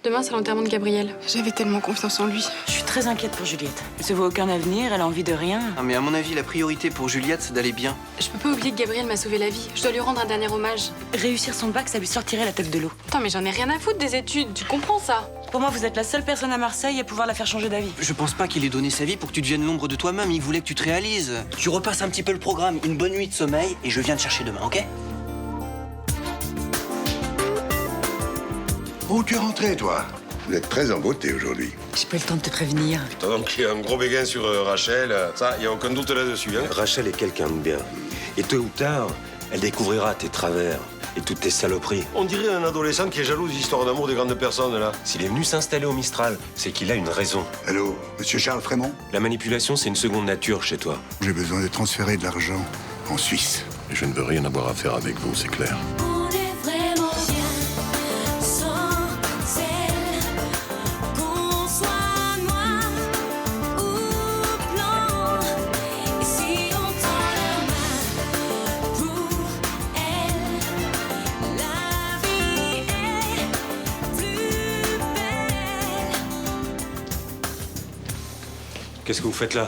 Demain, c'est l'enterrement de Gabriel. J'avais tellement confiance en lui. Je suis très inquiète pour Juliette. Elle se voit aucun avenir, elle a envie de rien. Non, mais à mon avis, la priorité pour Juliette, c'est d'aller bien. Je peux pas oublier que Gabriel m'a sauvé la vie. Je dois lui rendre un dernier hommage. Réussir son bac, ça lui sortirait la tête de l'eau. Attends, mais j'en ai rien à foutre des études. Tu comprends ça? Pour moi, vous êtes la seule personne à Marseille à pouvoir la faire changer d'avis. Je pense pas qu'il ait donné sa vie pour que tu deviennes l'ombre de toi-même. Il voulait que tu te réalises. Tu repasses un petit peu le programme, une bonne nuit de sommeil, et je viens te chercher demain, ok? Où tu es rentré, toi? Vous êtes très en beauté aujourd'hui. J'ai pas eu le temps de te prévenir. T'as donc un gros béguin sur Rachel, ça, y a aucun doute là-dessus, hein. Rachel est quelqu'un de bien. Et tôt ou tard, elle découvrira tes travers et toutes tes saloperies. On dirait un adolescent qui est jaloux des histoires d'amour des grandes personnes, là. S'il est venu s'installer au Mistral, c'est qu'il a une raison. Allô, monsieur Charles Frémont? La manipulation, c'est une seconde nature chez toi. J'ai besoin de transférer de l'argent en Suisse. Je ne veux rien avoir à faire avec vous, c'est clair. On est vraiment bien sans elle. Qu'on soit noir ou blanc. Et si on tend la main pour elle, la vie est plus belle. Qu'est-ce que vous faites là?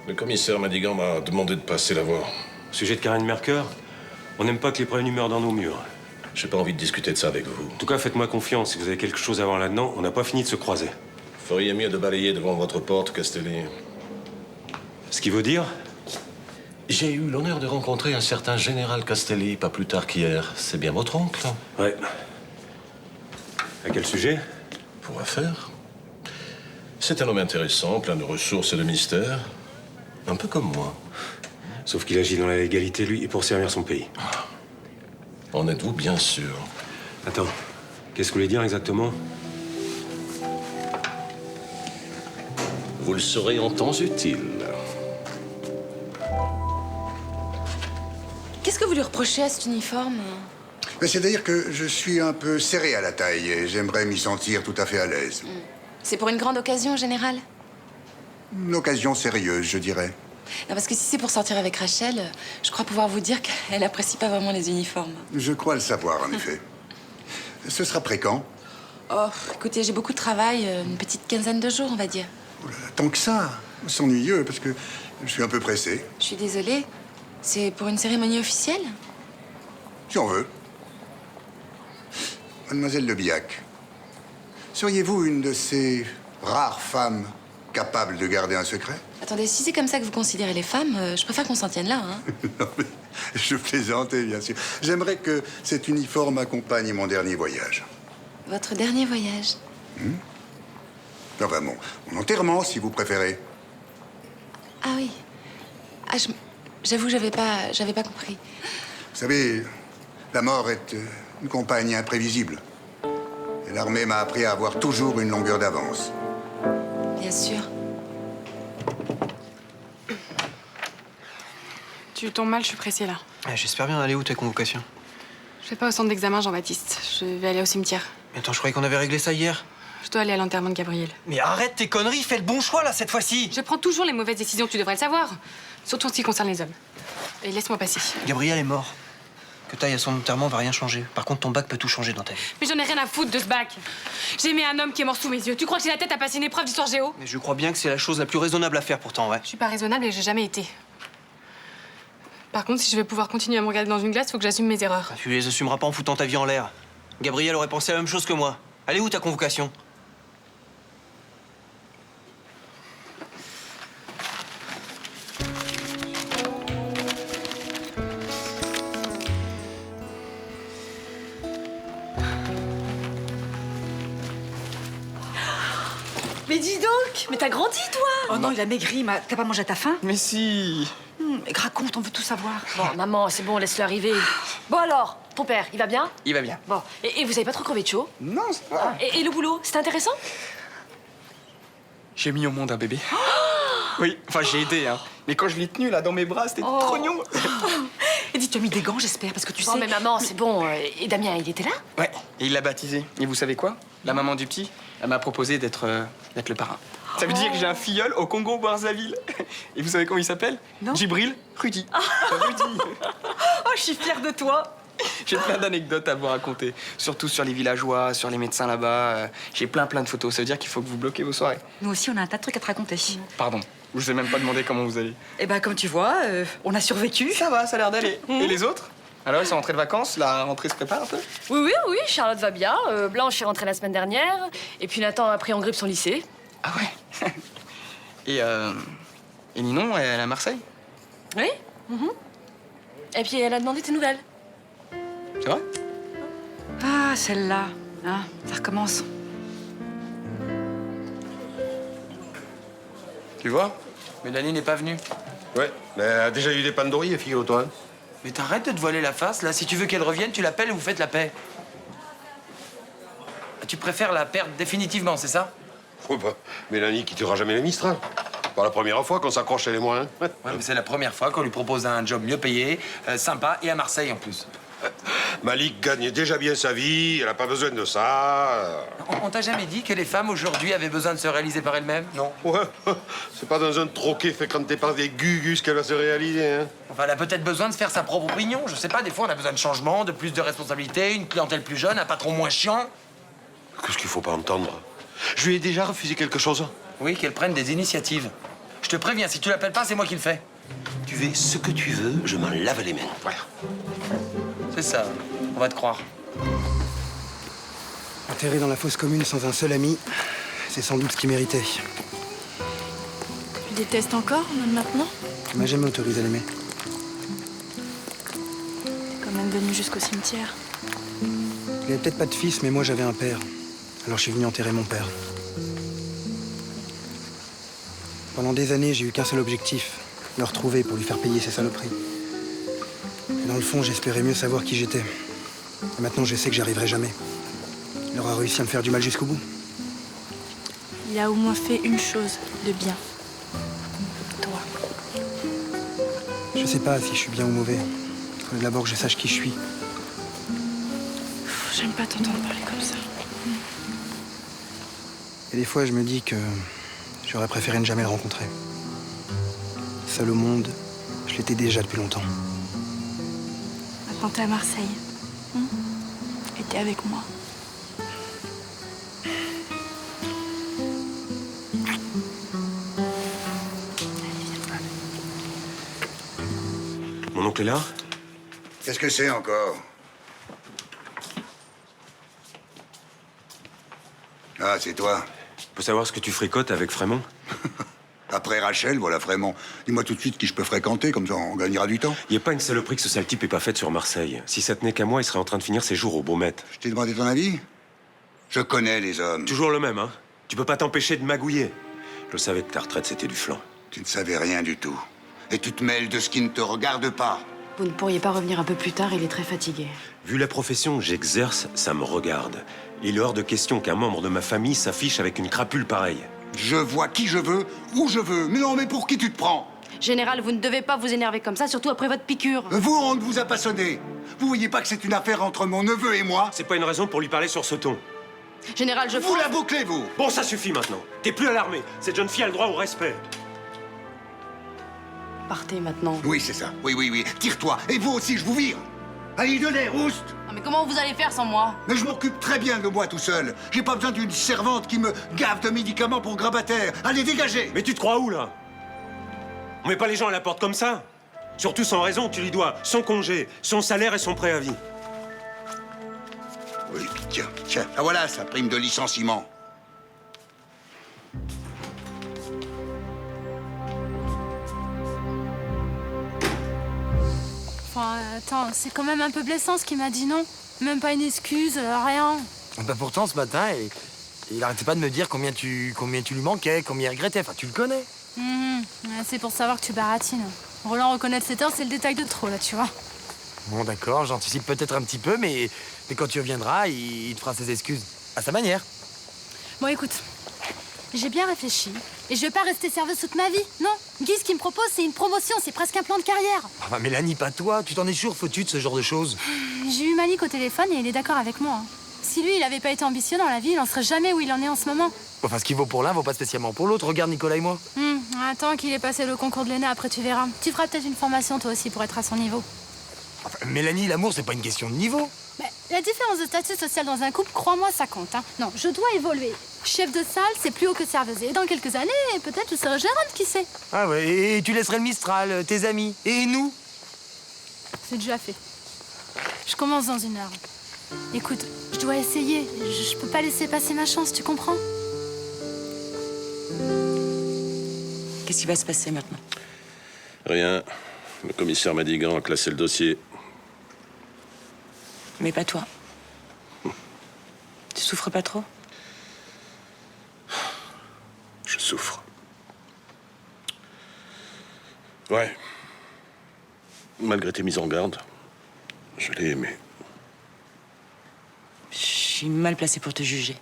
Le commissaire Madigan m'a demandé de passer la voir. Au sujet de Karine Mercœur, on n'aime pas que les prévenus meurent dans nos murs. J'ai pas envie de discuter de ça avec vous. En tout cas, faites-moi confiance. Si vous avez quelque chose à voir là-dedans, on n'a pas fini de se croiser. Feriez mieux de balayer devant votre porte, Castelli. Ce qui veut dire? J'ai eu l'honneur de rencontrer un certain général Castelli, pas plus tard qu'hier. C'est bien votre oncle? Ouais. À quel sujet? Pour affaire. C'est un homme intéressant, plein de ressources et de mystères. Un peu comme moi. Sauf qu'il agit dans la légalité, lui, et pour servir son pays. En êtes-vous bien sûr? Attends, qu'est-ce que vous voulez dire exactement? Vous le saurez en temps utile. Qu'est-ce que vous lui reprochez à cet uniforme? C'est-à-dire que je suis un peu serré à la taille et j'aimerais m'y sentir tout à fait à l'aise. C'est pour une grande occasion, général? Une occasion sérieuse, je dirais. Non, parce que si c'est pour sortir avec Rachel, je crois pouvoir vous dire qu'elle apprécie pas vraiment les uniformes. Je crois le savoir, en effet. Ce sera prêt quand? Oh, écoutez, j'ai beaucoup de travail, une petite quinzaine de jours, on va dire. Oh là là, tant que ça, c'est ennuyeux, parce que je suis un peu pressé. Je suis désolée. C'est pour une cérémonie officielle? Si on veut. Mademoiselle Le Billac, seriez-vous une de ces rares femmes capables de garder un secret? Attendez, si c'est comme ça que vous considérez les femmes, je préfère qu'on s'en tienne là, hein. Non, mais je plaisantais, bien sûr. J'aimerais que cet uniforme accompagne mon dernier voyage. Votre dernier voyage? Enfin, mon enterrement, si vous préférez. Ah oui. Ah, j'avoue, j'avais pas compris. Vous savez, la mort est une compagne imprévisible. Et l'armée m'a appris à avoir toujours une longueur d'avance. Bien sûr. Tu tombes mal, je suis pressée là. J'espère bien aller où ta convocation? Je vais pas au centre d'examen, Jean-Baptiste. Je vais aller au cimetière. Mais attends, je croyais qu'on avait réglé ça hier. Je dois aller à l'enterrement de Gabriel. Mais arrête tes conneries, fais le bon choix là cette fois-ci. Je prends toujours les mauvaises décisions, tu devrais le savoir. Surtout en ce qui concerne les hommes. Et laisse-moi passer. Gabriel est mort. Que t'ailles à son enterrement va rien changer. Par contre, ton bac peut tout changer dans ta vie. Mais j'en ai rien à foutre de ce bac. J'ai aimé un homme qui est mort sous mes yeux. Tu crois que j'ai la tête à passer une épreuve d'histoire géo? Mais je crois bien que c'est la chose la plus raisonnable à faire pourtant, ouais. Je suis pas raisonnable et j'ai jamais été. Par contre, si je veux pouvoir continuer à me regarder dans une glace, faut que j'assume mes erreurs. Tu les assumeras pas en foutant ta vie en l'air. Gabriel aurait pensé la même chose que moi. Allez où ta convocation? Mais dis donc, mais t'as grandi, toi? Oh non, il a maigri, t'as pas mangé à ta faim? Mais si. Raconte, on veut tout savoir. Bon, maman, c'est bon, laisse-le arriver. Bon alors, ton père, il va bien? Il va bien. Bon, et vous avez pas trop crevé de chaud? Non, ça va. Et le boulot, c'était intéressant? J'ai mis au monde un bébé. Oui, enfin j'ai aidé, hein. Mais quand je l'ai tenu là dans mes bras, c'était trop mignon. Et dis, tu as mis des gants, j'espère, parce que tu Bon, sais... mais maman, c'est bon. Et Damien, il était là? Ouais, et il l'a baptisé. Et vous savez quoi? La maman du petit, elle m'a proposé d'être le parrain. Ça veut dire que j'ai un filleul au Congo-Brazzaville. Et vous savez comment il s'appelle? Non. Djibril Rudy. Rudy. Oh, je suis fière de toi. J'ai plein d'anecdotes à vous raconter. Surtout sur les villageois, sur les médecins là-bas. J'ai plein de photos. Ça veut dire qu'il faut que vous bloquez vos soirées. Nous aussi, on a un tas de trucs à te raconter. Pardon, je vous ai même pas demandé comment vous allez. Eh ben, comme tu vois, on a survécu. Ça va, ça a l'air d'aller. Et les autres? Alors, ils sont rentrés de vacances, la rentrée se prépare un peu? Oui, Charlotte va bien. Blanche est rentrée la semaine dernière. Et puis Nathan a pris en grippe son lycée. Ah ouais. Et Ninon, elle est à Marseille? Oui. Et puis elle a demandé tes nouvelles. C'est vrai? Ah, celle-là. Hein, ça recommence. Tu vois? Mélanie n'est pas venue. Ouais, mais elle a déjà eu des pandories, figure-toi. Hein. Mais t'arrêtes de te voiler la face, là. Si tu veux qu'elle revienne, tu l'appelles et vous faites la paix. Tu préfères la perdre définitivement, c'est ça? Oh bah, Mélanie quittera jamais les Mistral. Pas la première fois qu'on s'accroche elle et moi, hein. Ouais, mais c'est la première fois qu'on lui propose un job mieux payé, sympa et à Marseille en plus. Malik gagne déjà bien sa vie, elle a pas besoin de ça. On t'a jamais dit que les femmes aujourd'hui avaient besoin de se réaliser par elles-mêmes? Non. Ouais, c'est pas dans un troquet fréquenté par des gugus qu'elle va se réaliser, hein. Enfin, elle a peut-être besoin de se faire sa propre opinion. Je sais pas, des fois on a besoin de changement, de plus de responsabilités, une clientèle plus jeune, un patron moins chiant. Qu'est-ce qu'il faut pas entendre? Je lui ai déjà refusé quelque chose. Oui, qu'elle prenne des initiatives. Je te préviens, si tu l'appelles pas, c'est moi qui le fais. Tu fais ce que tu veux, je m'en lave les mains. Voilà. C'est ça, on va te croire. Enterré dans la fosse commune sans un seul ami, c'est sans doute ce qu'il méritait. Tu détestes encore, même maintenant? Tu m'as jamais autorisé à l'aimer. Quand même venu jusqu'au cimetière. Il avait peut-être pas de fils, mais moi j'avais un père. Alors je suis venu enterrer mon père. Pendant des années, j'ai eu qu'un seul objectif, le retrouver pour lui faire payer ses saloperies. Et dans le fond, j'espérais mieux savoir qui j'étais. Et maintenant, je sais que j'y arriverai jamais. Il aura réussi à me faire du mal jusqu'au bout. Il a au moins fait une chose de bien. Toi. Je sais pas si je suis bien ou mauvais. Il faudrait d'abord que je sache qui je suis. J'aime pas t'entendre parler comme ça. Et des fois, je me dis que j'aurais préféré ne jamais le rencontrer. Seul au monde, je l'étais déjà depuis longtemps. Maintenant, t'es à Marseille. Et t'es avec moi. Mon oncle est là? Qu'est-ce que c'est encore? Ah, c'est toi. Je peux savoir ce que tu fricotes avec Frémont? Après Rachel, voilà Frémont. Dis-moi tout de suite qui je peux fréquenter, comme ça on gagnera du temps. Il n'y a pas une saloperie que ce sale type ait pas faite sur Marseille. Si ça tenait qu'à moi, il serait en train de finir ses jours au Baumette. Je t'ai demandé ton avis? Je connais les hommes. Toujours le même, hein? Tu peux pas t'empêcher de magouiller. Je savais que ta retraite, c'était du flan. Tu ne savais rien du tout. Et tu te mêles de ce qui ne te regarde pas. Vous ne pourriez pas revenir un peu plus tard, il est très fatigué. Vu la profession que j'exerce, ça me regarde. Il est hors de question qu'un membre de ma famille s'affiche avec une crapule pareille. Je vois qui je veux, où je veux. Mais non, mais pour qui tu te prends? Général, vous ne devez pas vous énerver comme ça, surtout après votre piqûre. Vous, on ne vous a pas sonné. Vous voyez pas que c'est une affaire entre mon neveu et moi? C'est pas une raison pour lui parler sur ce ton. Général, je Vous la bouclez, vous. Bon, ça suffit maintenant. T'es plus à l'armée. Cette jeune fille a le droit au respect. Partez maintenant. Oui, c'est ça. Oui. Tire-toi. Et vous aussi, je vous vire. Allez, donnez, rouste. Non, mais comment vous allez faire sans moi? Mais je m'occupe très bien de moi tout seul. J'ai pas besoin d'une servante qui me gave de médicaments pour grabataire. Allez, dégagez. Mais tu te crois où, là? On met pas les gens à la porte comme ça. Surtout sans raison, tu lui dois son congé, son salaire et son préavis. Oui, tiens. Ah voilà, sa prime de licenciement. Enfin, attends, c'est quand même un peu blessant ce qu'il m'a dit, non? Même pas une excuse, rien. Bah pourtant, ce matin, il arrêtait pas de me dire combien tu lui manquais, combien il regrettait. Enfin, tu le connais. C'est pour savoir que tu baratines. Roland reconnaître ses torts, c'est le détail de trop, là, tu vois. Bon, d'accord, j'anticipe peut-être un petit peu, mais quand tu reviendras, il te fera ses excuses. À sa manière. Bon, écoute, j'ai bien réfléchi. Et je vais pas rester serveuse toute ma vie, non. Guy, ce qu'il me propose, c'est une promotion, c'est presque un plan de carrière. Ah bah Mélanie, pas toi, tu t'en es sûr foutu de ce genre de choses. J'ai eu Malik au téléphone et il est d'accord avec moi. Si lui, il avait pas été ambitieux dans la vie, il en serait jamais où il en est en ce moment. Enfin, ce qui vaut pour l'un vaut pas spécialement pour l'autre. Regarde Nicolas et moi. Attends qu'il ait passé le concours de l'ENA, après tu verras. Tu feras peut-être une formation toi aussi pour être à son niveau. Enfin, Mélanie, l'amour, c'est pas une question de niveau. Mais la différence de statut social dans un couple, crois-moi, ça compte. Hein. Non, je dois évoluer. Chef de salle, c'est plus haut que serveuse. Et dans quelques années, peut-être je serai gérante, qui sait? Ah ouais, et tu laisserais le Mistral, tes amis. Et nous? C'est déjà fait. Je commence dans 1 heure. Écoute, je dois essayer. Je peux pas laisser passer ma chance, tu comprends? Qu'est-ce qui va se passer maintenant? Rien. Le commissaire Madigan a classé le dossier. Mais pas toi. Tu souffres pas trop? Je souffre. Ouais. Malgré tes mises en garde, je l'ai aimé. Je suis mal placée pour te juger.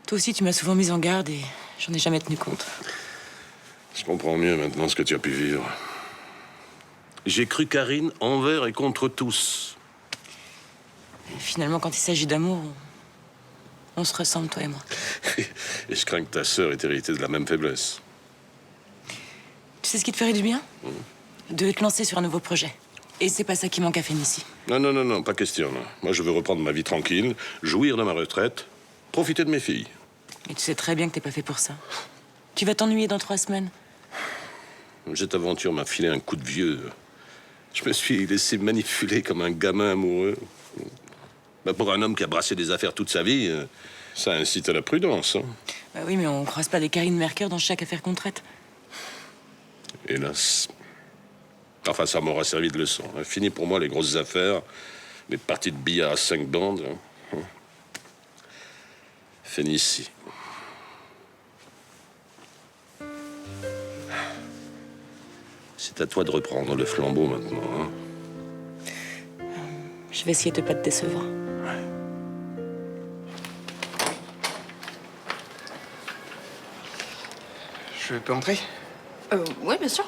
Toi aussi, tu m'as souvent mise en garde et j'en ai jamais tenu compte. Je comprends mieux maintenant ce que tu as pu vivre. J'ai cru Karine envers et contre tous. Finalement, quand il s'agit d'amour, on se ressemble, toi et moi. Et je crains que ta sœur ait hérité de la même faiblesse. Tu sais ce qui te ferait du bien? De te lancer sur un nouveau projet. Et c'est pas ça qui manque à Fénicie. Non, pas question. Non. Moi, je veux reprendre ma vie tranquille, jouir de ma retraite, profiter de mes filles. Et tu sais très bien que t'es pas fait pour ça. Tu vas t'ennuyer dans 3 semaines. Cette aventure m'a filé un coup de vieux. Je me suis laissé manipuler comme un gamin amoureux. Bah, pour un homme qui a brassé des affaires toute sa vie, ça incite à la prudence. Hein. Bah oui, mais on croise pas des Karine Mercure dans chaque affaire qu'on traite. Hélas. Enfin, ça m'aura servi de leçon. Fini pour moi les grosses affaires, les parties de billard à 5 bandes. Fénicie. C'est à toi de reprendre le flambeau maintenant. Hein. Je vais essayer de pas te décevoir. Je peux entrer? Oui, bien sûr.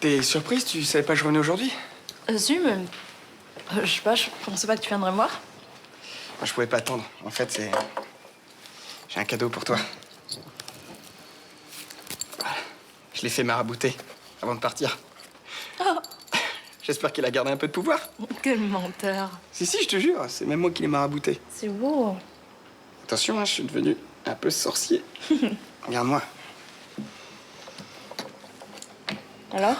T'es surprise? Tu savais pas que je revenais aujourd'hui? Si, mais... je sais pas, je pensais pas que tu viendrais me voir. Moi, je pouvais pas attendre. En fait, c'est... J'ai un cadeau pour toi. Voilà. Je l'ai fait marabouter avant de partir. Oh. J'espère qu'il a gardé un peu de pouvoir. Quel menteur. Si, je te jure, c'est même moi qui l'ai marabouté. C'est beau. Attention, hein, je suis devenu un peu sorcier. Regarde-moi. Alors?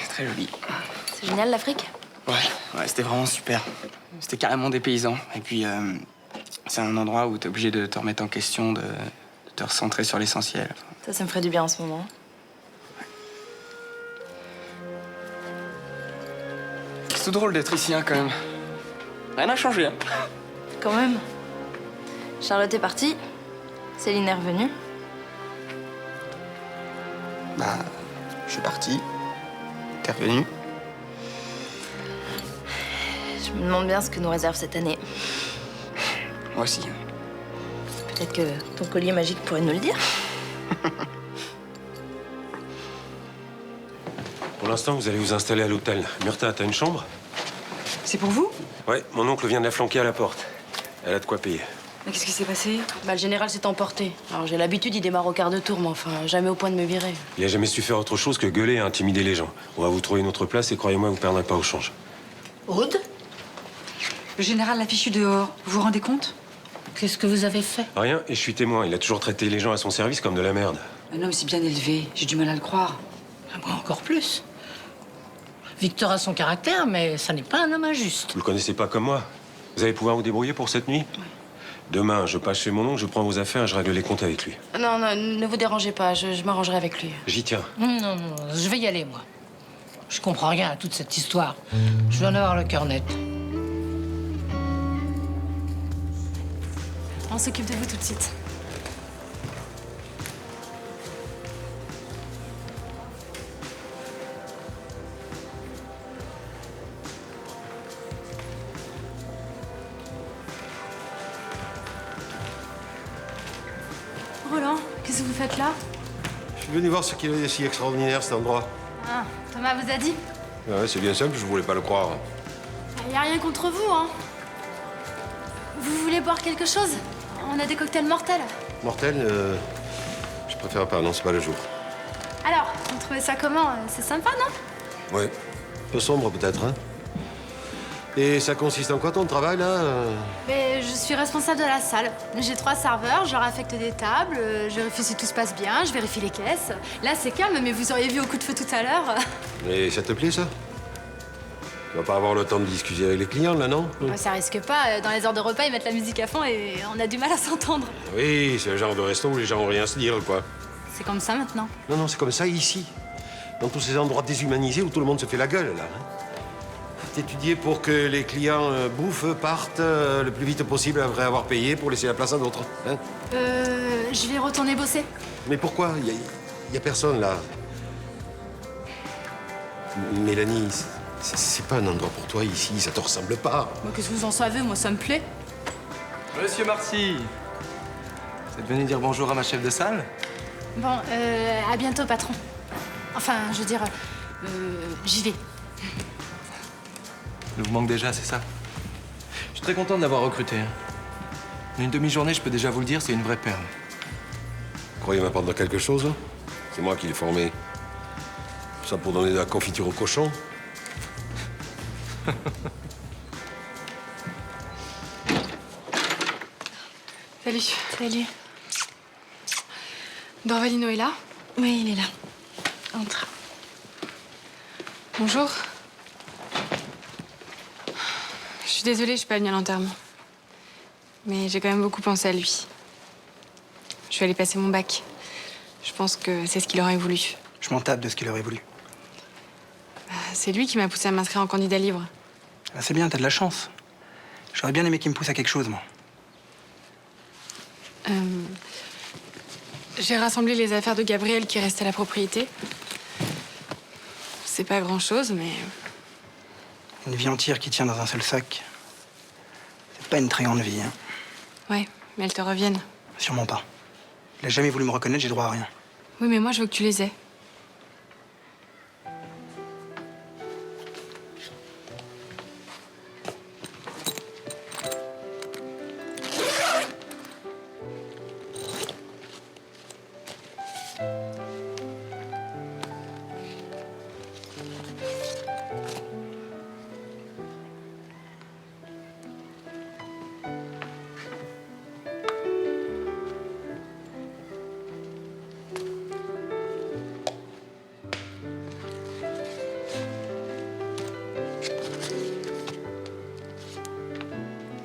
Très joli. C'est génial, l'Afrique? Ouais, c'était vraiment super. C'était carrément des paysans. Et puis, c'est un endroit où t'es obligé de te remettre en question, de te recentrer sur l'essentiel. Ça me ferait du bien en ce moment. C'est tout drôle d'être ici, hein, quand même. Rien n'a changé, hein. Quand même. Charlotte est partie. Céline est revenue. Bah, je suis parti. T'es revenu. Je me demande bien ce que nous réserve cette année. Moi aussi. Peut-être que ton collier magique pourrait nous le dire. Pour l'instant, vous allez vous installer à l'hôtel. Myrtha, t'as une chambre? C'est pour vous? Ouais, mon oncle vient de la flanquer à la porte. Elle a de quoi payer. Mais qu'est-ce qui s'est passé? Bah, le général s'est emporté. Alors, j'ai l'habitude, il démarre au quart de tour, mais enfin, jamais au point de me virer. Il a jamais su faire autre chose que gueuler et intimider les gens. On va vous trouver une autre place et croyez-moi, vous perdrez pas au change. Aude? Le général l'a fichu dehors. Vous vous rendez compte? Qu'est-ce que vous avez fait? Rien, et je suis témoin. Il a toujours traité les gens à son service comme de la merde. Un homme si bien élevé, j'ai du mal à le croire. Moi, encore plus. Victor a son caractère, mais ça n'est pas un homme injuste. Vous le connaissez pas comme moi. Vous allez pouvoir vous débrouiller pour cette nuit? Oui. Demain, je passe chez mon oncle, je prends vos affaires et je règle les comptes avec lui. Non, ne vous dérangez pas, je m'arrangerai avec lui. J'y tiens. Non, je vais y aller, moi. Je comprends rien à toute cette histoire. Je dois en avoir le cœur net. On s'occupe de vous tout de suite. Roland, qu'est-ce que vous faites là? Je suis venu voir ce qu'il est si extraordinaire, cet endroit. Ah, Thomas vous a dit? Ouais, c'est bien simple, je voulais pas le croire. Il n'y a rien contre vous, hein. Vous voulez boire quelque chose? On a des cocktails mortels. Mortel, je préfère pas, non, c'est pas le jour. Alors, vous trouvez ça comment? C'est sympa, non? Ouais. Un peu sombre, peut-être, hein. Et ça consiste en quoi, ton travail, là Mais je suis responsable de la salle. J'ai 3 serveurs, je leur affecte des tables, je vérifie si tout se passe bien, je vérifie les caisses. Là, c'est calme, mais vous auriez vu au coup de feu tout à l'heure. Et ça te plaît, ça? Tu vas pas avoir le temps de discuter avec les clients, là, non? Ça risque pas. Dans les heures de repas, ils mettent la musique à fond et on a du mal à s'entendre. Oui, c'est le genre de resto où les gens ont rien à se dire, quoi. C'est comme ça maintenant. Non, non, c'est comme ça ici. Dans tous ces endroits déshumanisés où tout le monde se fait la gueule, là. Hein. T'étudier pour que les clients bouffent, partent le plus vite possible après avoir payé pour laisser la place à d'autres. Hein. Je vais retourner bosser. Mais pourquoi? Y a personne, là. Mélanie, c'est pas un endroit pour toi ici, ça te ressemble pas. Moi, qu'est-ce que vous en savez? Moi, ça me plaît. Monsieur Marcy, vous êtes venu dire bonjour à ma chef de salle? Bon, à bientôt, patron. Enfin, je veux dire, j'y vais. Il vous manque déjà, c'est ça? Je suis très content de l'avoir recruté. En une demi-journée, je peux déjà vous le dire, c'est une vraie perle. Vous croyez m'apprendre quelque chose? C'est moi qui l'ai formé. Tout ça pour donner de la confiture au cochon? Salut. Salut. Dorvalino est là? Oui, il est là. Entre. Bonjour. Je suis désolée, je suis pas venue à l'enterrement. Mais j'ai quand même beaucoup pensé à lui. Je suis allée passer mon bac. Je pense que c'est ce qu'il aurait voulu. Je m'en tape de ce qu'il aurait voulu. C'est lui qui m'a poussée à m'inscrire en candidat libre. Ah, c'est bien, t'as de la chance. J'aurais bien aimé qu'il me pousse à quelque chose, moi. J'ai rassemblé les affaires de Gabriel qui restaient à la propriété. C'est pas grand-chose, mais... Une vie entière qui tient dans un seul sac. C'est pas une très grande vie, hein. Ouais, mais elles te reviennent. Sûrement pas. Il a jamais voulu me reconnaître, j'ai droit à rien. Oui, mais moi, je veux que tu les aies.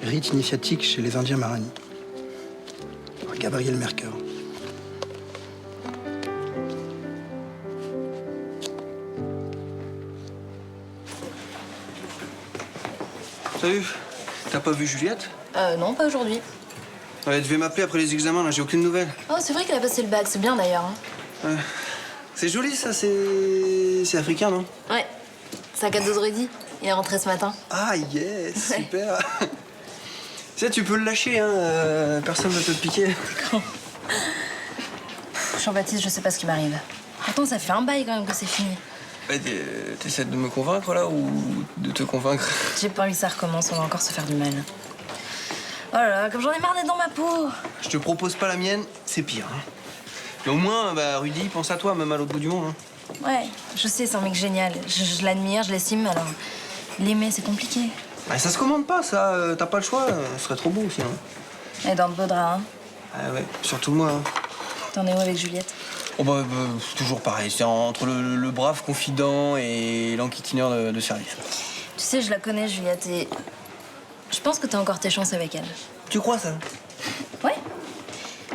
Rite initiatique chez les Indiens Marani. Par Gabriel Mercœur. Salut. T'as pas vu Juliette? Non, pas aujourd'hui. Elle devait m'appeler après les examens, là, j'ai aucune nouvelle. Oh, c'est vrai qu'elle a passé le bac, c'est bien d'ailleurs. Hein. C'est joli, ça, c'est africain, non? Ouais. Sac à dos de Rudy. Il est rentré ce matin. Ah, yes, super. Tu sais, tu peux le lâcher, hein, personne ne peut te piquer. Jean-Baptiste, je sais pas ce qui m'arrive. Pourtant, ça fait un bail quand même que c'est fini. Ouais, t'essaies de me convaincre, là, ou de te convaincre? J'ai pas envie que ça recommence, on va encore se faire du mal. Oh là là, comme j'en ai marre d'être dans ma peau. Je te propose pas la mienne, c'est pire. Hein. Mais au moins, bah, Rudy, il pense à toi, même à l'autre bout du monde. Hein. Ouais, je sais, c'est un mec génial. Je l'admire, je l'estime, alors l'aimer, c'est compliqué. Bah, ça se commande pas, ça. T'as pas le choix. Ce serait trop beau aussi. Hein. Et dans le beau drap, hein. Ah ouais, surtout moi. Hein. T'en es où avec Juliette? Oh bah, toujours pareil. C'est entre le brave confident et l'enquitineur de service. Tu sais, je la connais, Juliette, et je pense que t'as encore tes chances avec elle. Tu crois ça? Ouais.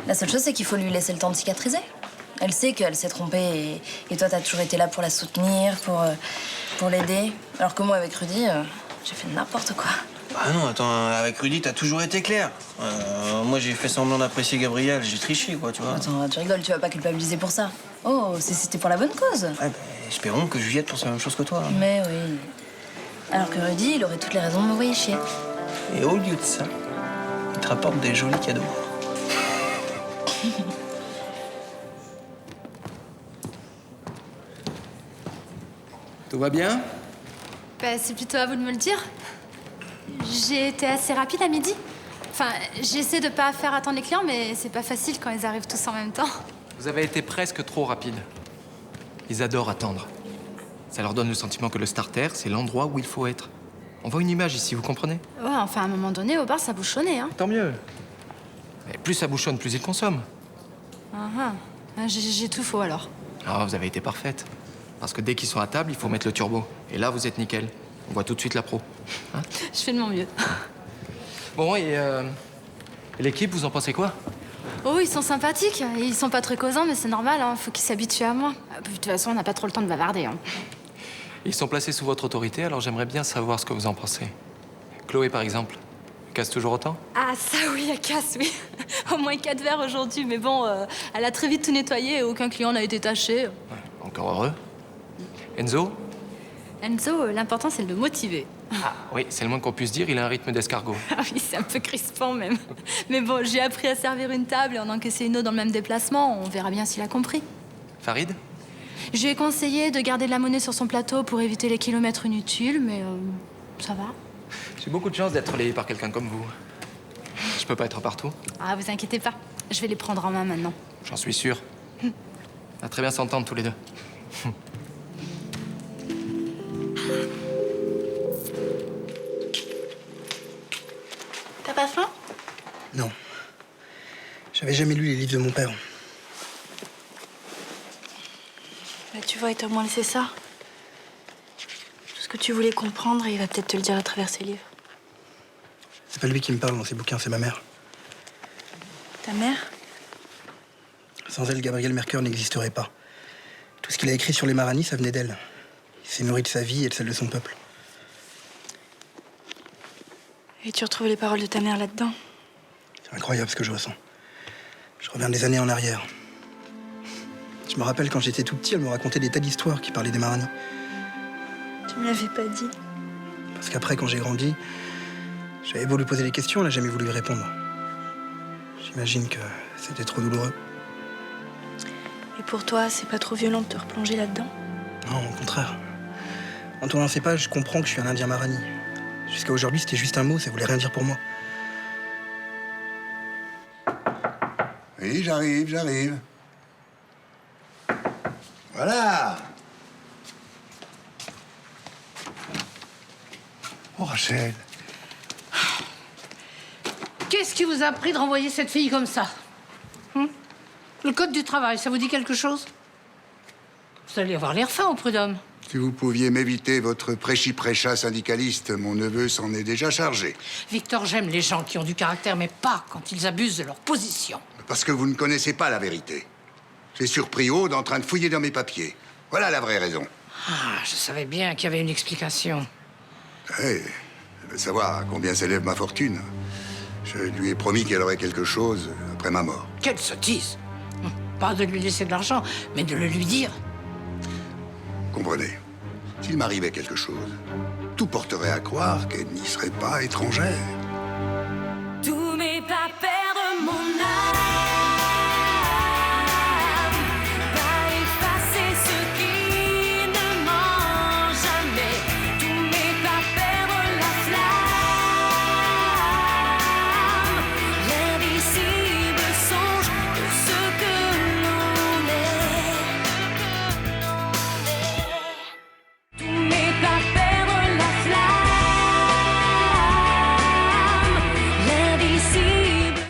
La seule chose, c'est qu'il faut lui laisser le temps de cicatriser. Elle sait qu'elle s'est trompée et toi, t'as toujours été là pour la soutenir, pour l'aider. Alors que moi, avec Rudy, j'ai fait n'importe quoi. Ah non, attends, avec Rudy, t'as toujours été clair. Moi, j'ai fait semblant d'apprécier Gabriel, j'ai triché, quoi, tu vois. Attends, tu rigoles, tu vas pas culpabiliser pour ça. Oh, c'était pour la bonne cause. Ouais, bah, espérons que Juliette pense la même chose que toi. Hein. Mais oui. Alors que Rudy, il aurait toutes les raisons de m'envoyer chier. Et au lieu de ça, il te rapporte des jolis cadeaux. Tout va bien? Bah, c'est plutôt à vous de me le dire. J'ai été assez rapide à midi. Enfin, j'essaie de pas faire attendre les clients, mais c'est pas facile quand ils arrivent tous en même temps. Vous avez été presque trop rapide. Ils adorent attendre. Ça leur donne le sentiment que le starter, c'est l'endroit où il faut être. On voit une image ici, vous comprenez? Ouais, enfin, à un moment donné, au bar, ça bouchonnait, hein. Tant mieux. Mais plus ça bouchonne, plus ils consomment. J'ai tout faux, alors. Ah, vous avez été parfaite. Parce que dès qu'ils sont à table, il faut mettre le turbo. Et là, vous êtes nickel. On voit tout de suite la pro. Hein? Je fais de mon mieux. Bon, et l'équipe, vous en pensez quoi? Oh, ils sont sympathiques. Ils sont pas très causants, mais c'est normal, hein. Faut qu'ils s'habituent à moi. De toute façon, on n'a pas trop le temps de bavarder, hein. Ils sont placés sous votre autorité, alors j'aimerais bien savoir ce que vous en pensez. Chloé, par exemple, casse toujours autant? Ah, ça oui, elle casse, oui. Au moins 4 verres aujourd'hui, mais bon, elle a très vite tout nettoyé et aucun client n'a été taché. Encore heureux. Enzo? Enzo, l'important, c'est de le motiver. Ah, oui, c'est le moins qu'on puisse dire, il a un rythme d'escargot. Ah oui, c'est un peu crispant même. Mais bon, j'ai appris à servir une table et en encaisser une autre dans le même déplacement. On verra bien s'il a compris. Farid? Je lui ai conseillé de garder de la monnaie sur son plateau pour éviter les kilomètres inutiles, mais ça va. J'ai beaucoup de chance d'être relayé par quelqu'un comme vous. Je peux pas être partout. Ah, vous inquiétez pas. Je vais les prendre en main maintenant. J'en suis sûr. On va très bien s'entendre tous les deux. T'as pas faim? Non. J'avais jamais lu les livres de mon père. Bah, tu vois, il t'a au moins laissé ça. Tout ce que tu voulais comprendre, il va peut-être te le dire à travers ses livres. C'est pas lui qui me parle dans ses bouquins, c'est ma mère. Ta mère? Sans elle, Gabriel Mercœur n'existerait pas. Tout ce qu'il a écrit sur les Marani, ça venait d'elle. Il s'est nourri de sa vie et de celle de son peuple. Et tu retrouves les paroles de ta mère là-dedans? C'est incroyable ce que je ressens. Je reviens des années en arrière. Je me rappelle quand j'étais tout petit, elle me racontait des tas d'histoires qui parlaient des Marani. Tu me l'avais pas dit. Parce qu'après, quand j'ai grandi, j'avais beau lui poser des questions, elle n'a jamais voulu y répondre. J'imagine que c'était trop douloureux. Et pour toi, c'est pas trop violent de te replonger là-dedans? Non, au contraire. En tournant ces pages, je comprends que je suis un Indien Marani. Jusqu'à aujourd'hui, c'était juste un mot, ça voulait rien dire pour moi. Oui, j'arrive. Voilà. Oh, Rachel. Qu'est-ce qui vous a pris de renvoyer cette fille comme ça? Le code du travail, ça vous dit quelque chose? Vous allez avoir l'air fin au prud'homme. Si vous pouviez m'éviter votre prêchi-prêcha syndicaliste, mon neveu s'en est déjà chargé. Victor, j'aime les gens qui ont du caractère, mais pas quand ils abusent de leur position. Parce que vous ne connaissez pas la vérité. J'ai surpris Aude en train de fouiller dans mes papiers. Voilà la vraie raison. Ah, je savais bien qu'il y avait une explication. Eh, je veux savoir à combien s'élève ma fortune. Je lui ai promis qu'elle aurait quelque chose après ma mort. Quelle sottise! Pas de lui laisser de l'argent, mais de le lui dire. Comprenez, s'il m'arrivait quelque chose, tout porterait à croire qu'elle n'y serait pas étrangère.